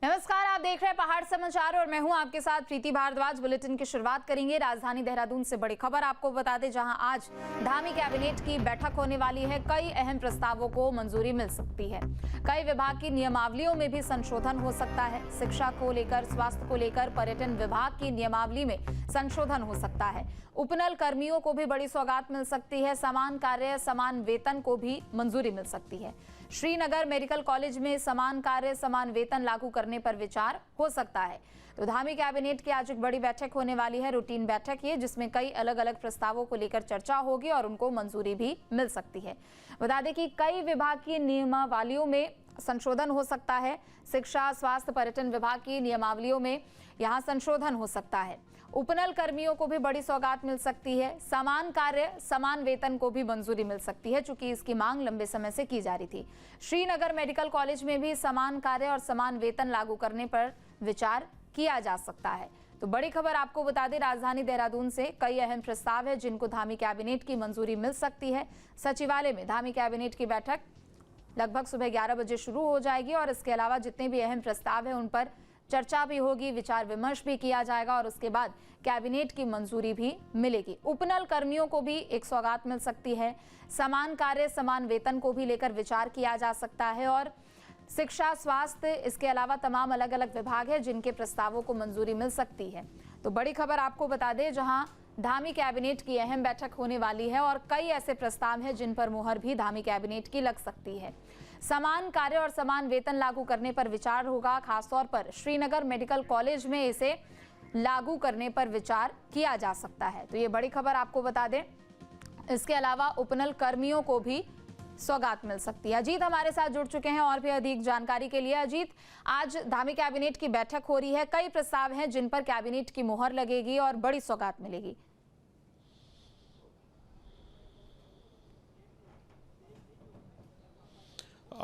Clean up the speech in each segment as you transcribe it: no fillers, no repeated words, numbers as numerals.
नमस्कार, आप देख रहे हैं पहाड़ समाचार और मैं हूं आपके साथ प्रीति भारद्वाज। बुलेटिन की शुरुआत करेंगे राजधानी देहरादून से बड़ी खबर आपको बता दें, जहां आज धामी कैबिनेट की बैठक होने वाली है। कई अहम प्रस्तावों को मंजूरी मिल सकती है। कई विभाग की नियमावलियों में भी संशोधन हो सकता है। शिक्षा को लेकर, स्वास्थ्य को लेकर, पर्यटन विभाग की नियमावली में संशोधन हो सकता है। उपनल कर्मियों को भी बड़ी सौगात मिल सकती है। समान कार्य समान वेतन को भी मंजूरी मिल सकती है। श्रीनगर मेडिकल कॉलेज में समान कार्य समान वेतन लागू करने पर विचार हो सकता है। तो धामी कैबिनेट की आज एक बड़ी बैठक होने वाली है। रूटीन बैठक ये, जिसमें कई अलग अलग प्रस्तावों को लेकर चर्चा होगी और उनको मंजूरी भी मिल सकती है। बता दें कि कई विभाग की नियमावलियों में संशोधन हो सकता है। शिक्षा, स्वास्थ्य, पर्यटन विभाग की नियमावलियों में यहाँ संशोधन हो सकता है। उपनल कर्मियों को भी बड़ी सौगात मिल सकती है। समान कार्य समान वेतन को भी मंजूरी मिल सकती है, चूंकि इसकी मांग लंबे समय से की जा रही थी। श्रीनगर मेडिकल कॉलेज में भी समान कार्य और समान वेतन लागू करने पर विचार किया जा सकता है। तो बड़ी खबर आपको बता दें राजधानी देहरादून से, कई अहम प्रस्ताव है जिनको धामी कैबिनेट की मंजूरी मिल सकती है। सचिवालय में धामी कैबिनेट की बैठक लगभग सुबह 11 बजे शुरू हो जाएगी और इसके अलावा जितने भी अहम प्रस्ताव है उन पर चर्चा भी होगी, विचार विमर्श भी किया जाएगा और उसके बाद कैबिनेट की मंजूरी भी मिलेगी। उपनल कर्मियों को भी एक सौगात मिल सकती है। समान कार्य समान वेतन को भी लेकर विचार किया जा सकता है और शिक्षा, स्वास्थ्य, इसके अलावा तमाम अलग अलग विभाग है जिनके प्रस्तावों को मंजूरी मिल सकती है। तो बड़ी खबर आपको बता दें, जहां धामी कैबिनेट की अहम बैठक होने वाली है और कई ऐसे प्रस्ताव हैं जिन पर मुहर भी धामी कैबिनेट की लग सकती है। समान कार्य और समान वेतन लागू करने पर विचार होगा। खासतौर पर श्रीनगर मेडिकल कॉलेज में इसे लागू करने पर विचार किया जा सकता है। तो ये बड़ी खबर आपको बता दें। इसके अलावा उपनल कर्मियों को भी सौगात मिल सकती है। अजीत हमारे साथ जुड़ चुके हैं और भी अधिक जानकारी के लिए। अजीत, आज धामी कैबिनेट की बैठक हो रही है, कई प्रस्ताव हैं जिन पर कैबिनेट की मुहर लगेगी और बड़ी सौगात मिलेगी।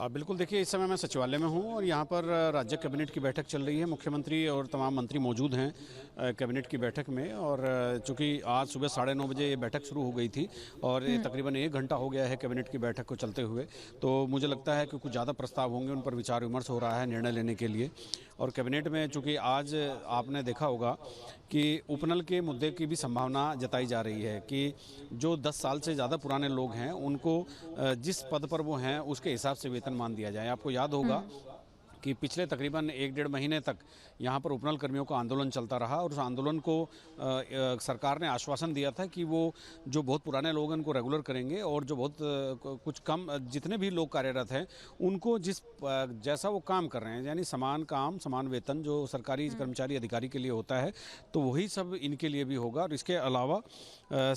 बिल्कुल, देखिए, इस समय मैं सचिवालय में हूं और यहां पर राज्य कैबिनेट की बैठक चल रही है। मुख्यमंत्री और तमाम मंत्री मौजूद हैं कैबिनेट की बैठक में। और चूंकि आज सुबह 9:30 बजे ये बैठक शुरू हो गई थी और तकरीबन 1 घंटा हो गया है कैबिनेट की बैठक को चलते हुए, तो मुझे लगता है कि कुछ ज़्यादा प्रस्ताव होंगे, उन पर विचार विमर्श हो रहा है निर्णय लेने के लिए। और कैबिनेट में चूँकि आज आपने देखा होगा कि उपनल के मुद्दे की भी संभावना जताई जा रही है कि जो 10 साल से ज़्यादा पुराने लोग हैं उनको जिस पद पर वो हैं उसके हिसाब से वेतन मान दिया जाए। आपको याद होगा कि पिछले तकरीबन 1-1.5 महीने तक यहाँ पर उपनल कर्मियों का आंदोलन चलता रहा और उस आंदोलन को सरकार ने आश्वासन दिया था कि वो जो बहुत पुराने लोग हैं उनको रेगुलर करेंगे और जो बहुत कुछ कम जितने भी लोग कार्यरत हैं उनको जैसा वो काम कर रहे हैं, यानी समान काम समान वेतन जो सरकारी कर्मचारी अधिकारी के लिए होता है, तो वही सब इनके लिए भी होगा। और इसके अलावा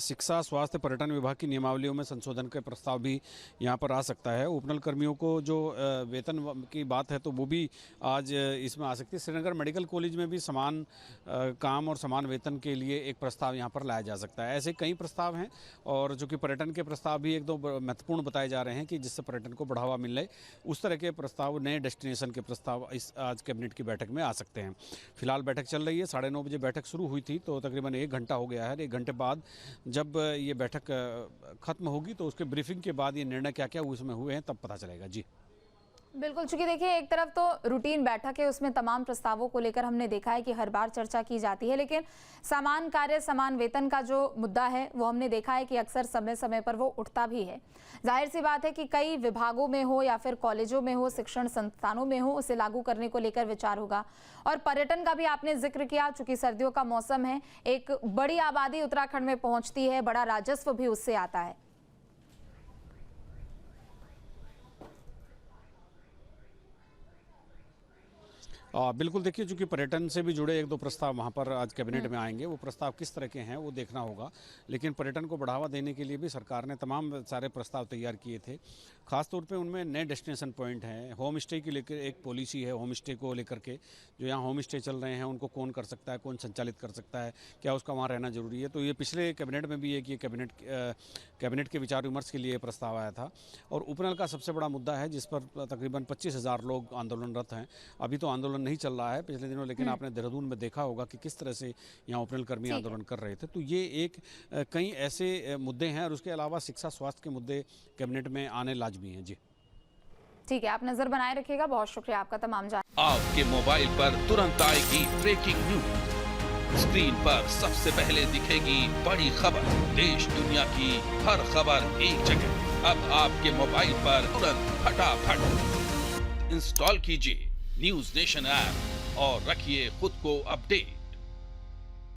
शिक्षा, स्वास्थ्य, पर्यटन विभाग की नियमावलियों में संशोधन के प्रस्ताव भी यहाँ पर आ सकता है। उपनल कर्मियों को जो वेतन की बात है तो वो भी आज इसमें आ सकती है। श्रीनगर मेडिकल कॉलेज में भी समान काम और समान वेतन के लिए एक प्रस्ताव यहाँ पर लाया जा सकता है। ऐसे कई प्रस्ताव हैं और जो कि पर्यटन के प्रस्ताव भी 1-2 महत्वपूर्ण बताए जा रहे हैं कि जिससे पर्यटन को बढ़ावा मिले, उस तरह के प्रस्ताव, नए डेस्टिनेशन के प्रस्ताव इस आज कैबिनेट की बैठक में आ सकते हैं। फिलहाल बैठक चल रही है। 9:30 बजे बैठक शुरू हुई थी तो तकरीबन 1 घंटा हो गया है। 1 घंटे बाद जब ये बैठक खत्म होगी तो उसके ब्रीफिंग के बाद ये निर्णय क्या क्या उसमें हुए हैं तब पता चलेगा। जी बिल्कुल, चूंकि देखिए, एक तरफ तो रूटीन बैठक है, उसमें तमाम प्रस्तावों को लेकर हमने देखा है कि हर बार चर्चा की जाती है, लेकिन समान कार्य समान वेतन का जो मुद्दा है वो हमने देखा है कि अक्सर समय समय पर वो उठता भी है। जाहिर सी बात है कि कई विभागों में हो या फिर कॉलेजों में हो, शिक्षण संस्थानों में हो, उसे लागू करने को लेकर विचार होगा। और पर्यटन का भी आपने जिक्र किया, चूंकि सर्दियों का मौसम है, एक बड़ी आबादी उत्तराखंड में पहुंचती है, बड़ा राजस्व भी उससे आता है। बिल्कुल, देखिए, चूँकि पर्यटन से भी जुड़े 1-2 प्रस्ताव वहाँ पर आज कैबिनेट में आएंगे। वो प्रस्ताव किस तरह के हैं वो देखना होगा, लेकिन पर्यटन को बढ़ावा देने के लिए भी सरकार ने तमाम सारे प्रस्ताव तैयार किए थे। खासतौर पे उनमें नए डेस्टिनेशन पॉइंट हैं। होम स्टे की लेकर एक पॉलिसी है, होम स्टे को लेकर के जो यहाँ होम स्टे चल रहे हैं उनको कौन कर सकता है, कौन संचालित कर सकता है, क्या उसका वहाँ रहना जरूरी है। तो ये पिछले कैबिनेट में भी है कि कैबिनेट के विचार विमर्श के लिए प्रस्ताव आया था। और उपनल का सबसे बड़ा मुद्दा है जिस पर तकरीबन 25,000 लोग आंदोलनरत हैं। अभी तो आंदोलन नहीं चल रहा है पिछले दिनों, लेकिन आपने देहरादून में देखा होगा कि किस तरह से यहाँ उपनल कर्मी आंदोलन कर रहे थे। तो ये एक कई ऐसे मुद्दे हैं और उसके अलावा शिक्षा, स्वास्थ्य के मुद्दे कैबिनेट में आने लाजमी हैं। जी ठीक है, आप नजर बनाए रखिएगा। बहुत शुक्रिया आपका तमाम जान। आपके मोबाइल पर तुरंत आएगी ब्रेकिंग न्यूज, स्क्रीन पर सबसे पहले दिखेगी बड़ी खबर, देश दुनिया की हर खबर एक जगह। अब आपके मोबाइल पर तुरंत फटाफट इंस्टॉल कीजिए न्यूज नेशन ऐप और रखिए खुद को अपडेट।